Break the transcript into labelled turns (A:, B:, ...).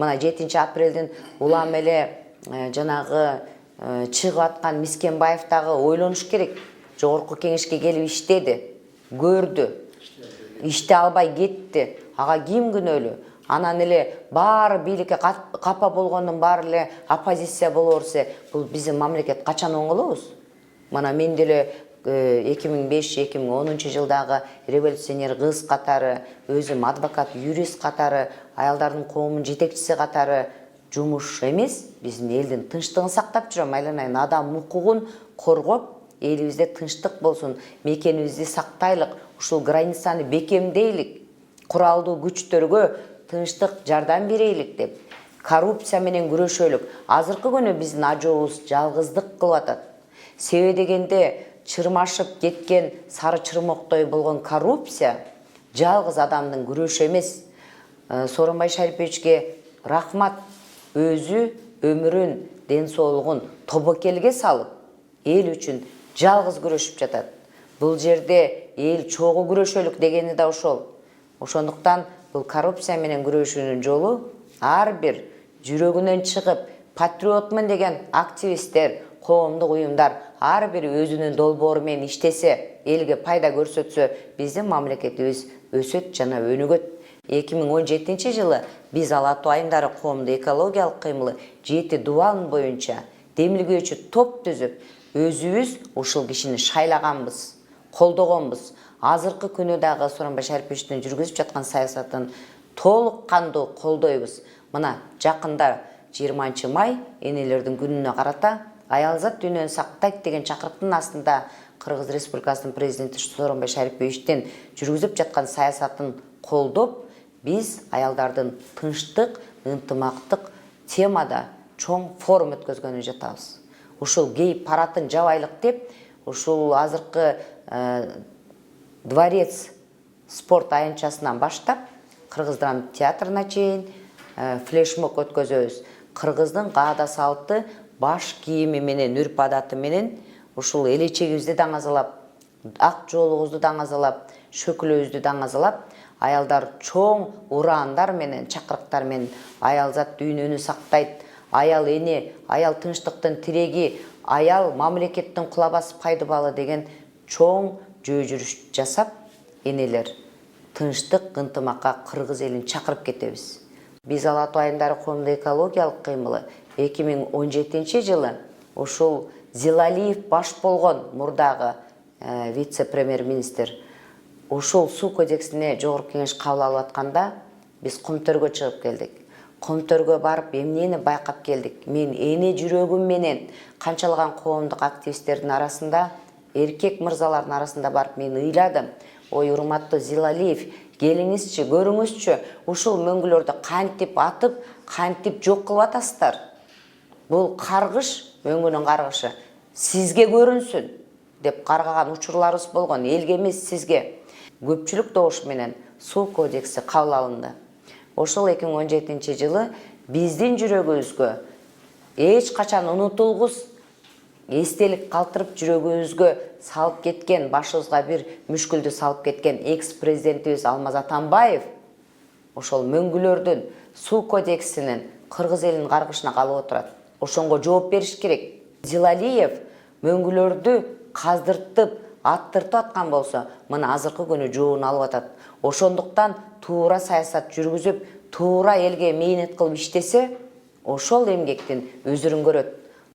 A: Мына 7 апрелдин улам эле жанагы чыгып аткан Мискенбаев дагы ойлонуш керек. Жогорку кеңешке келип иштеди, көрдү. Иште албай кетти. Ага ким күнөөлүү? Анан эле баары бийликке капа болгондун баары эле оппозиция боло берсе, бул биздин мамлекет качан оңолобуз? Мына мен деле 2005-2010 жылдагы революционер кыз катары, өзүм адвокат, юрист катары, аялдардын коомунун жетекчиси катары жумуш эмес, биздин элдин тынчтыгын сактап жүрөм. Айланайын адам укугун коргоп, элибизде тынчтык болсун, мекенибизди сактайлык, ушул границаны бекемдейлик, куралдуу күчтөргө тынчтык жардам берейлик деп, коррупция менен күрөшөлүк. Азыркы күнү биздин ажообуз жалгыздык кылып атат. Себеби дегенде чырмашып кеткен сары чырмоктой болгон коррупция жалгыз адамдын күрөшү эмес. Сооронбай Шариповичке рахмат, өзү өмүрүн, ден соолугун тобокелге салып, эл үчүн жалгыз күрөшүп жатат. Бул жерде эл чогуу күрөшөлүк дегени да ошол. Ошондуктан бул коррупция менен күрөшүүнүн жолу ар бир жүрөгүнөн чыгып, патриотмун деген активисттер, коомдук уюмдар ар бири өзүнүн долбоору менен иштесе, элге пайда көрсөтсө, биздин мамлекетибиз өсөт жана өнүгөт. 2017 жылы биз Ала Атуу айымдары коомдук экологиялык кыймылы 7 дубал боюнча демилгөөчү топ түзүп, өзүбүз ушул кишини шайлаганбыз, колдогонбуз. Азыркы күнү дагы Сооронбай Шариповичтин жүргүзүп жаткан саясатын толук кандуу колдойбуз. Мына жакында 20 май энелердин күнүнө карата аялзат дүйнөнү сактайт деген чакырыктын астында Кыргыз Республикасынын президенти Сооронбай Шариповичтин жүргүзүп жаткан саясатын колдоп, биз аялдардын тынчтык, ынтымактык темада чоң форум өткөзгөнү жатабыз. Ушул гей паратын жабайлык деп, ушул азыркы дворец спорт аянтчасынан баштап, Кыргыз драма театрына чейин флешмоб өткөзөбүз. Кыргыздын каада салты, баш кийими менен, үрп адаты менен ушул элечегибизди даңазалап, ак жоолугубузду даңазалап, шөкүлөбүздү даңазалап, аялдар чоң ураандар менен, чакырыктар менен аялзат дүйнөнү сактайт, аял эне, аял тынчтыктын тиреги, аял мамлекеттин кулабасы пайдубалы деген чоң жөө жүрүш жасап, энелер тынчтык, ынтымакка кыргыз элин чакырып кетебиз. Биз Ала Атуу айымдары коомдук экологиялык кыймылы 2017 жылы ушул Зилалиев баш болгон мурдагы вице-премьер-министр ушул суу кодексине жогорку кеңеш кабыл алып атканда биз Комтөргө чыгып келдик. Комтөргө барып эмнени байкап келдик? Мен эне жүрөгүм менен канчалаган коомдук активисттердин арасында, эркек мырзалардын арасында барып мен ыйладым. Ой, урматтуу Зилалиев, келиңизчи, көрүңүзчү, ушул мөңгүлөрдү кантип атып, кантип жок кылып атасыздар? Бул каргыш, мөңгүнүн каргышы сизге көрүнсүн деп каргаган учурларыбыз болгон, элге эмес сизге. Көпчүлүк добуш менен суу кодекси кабыл алынды. Ошол 2017 жылы биздин жүрөгүбүзгө эч качан унутулгус эстелик калтырып жүрөгүбүзгө салып кеткен, башыбызга бир мүшкүлдү салып кеткен экс-президентибиз Алмаз Атамбаев ошол мөңгүлөрдүн суу кодексинин кыргыз элинин каргышына калып отурат. Ошонго жооп бериш керек. Зилалиев мөңгүлөрдү каздыртып, аттыртып аткан болсо, мына азыркы күнү жообун алып атат. Ошондуктан туура саясат жүргүзүп, туура элге мээнет кылып иштесе, ошол эмгектин өзүрүн көрөт.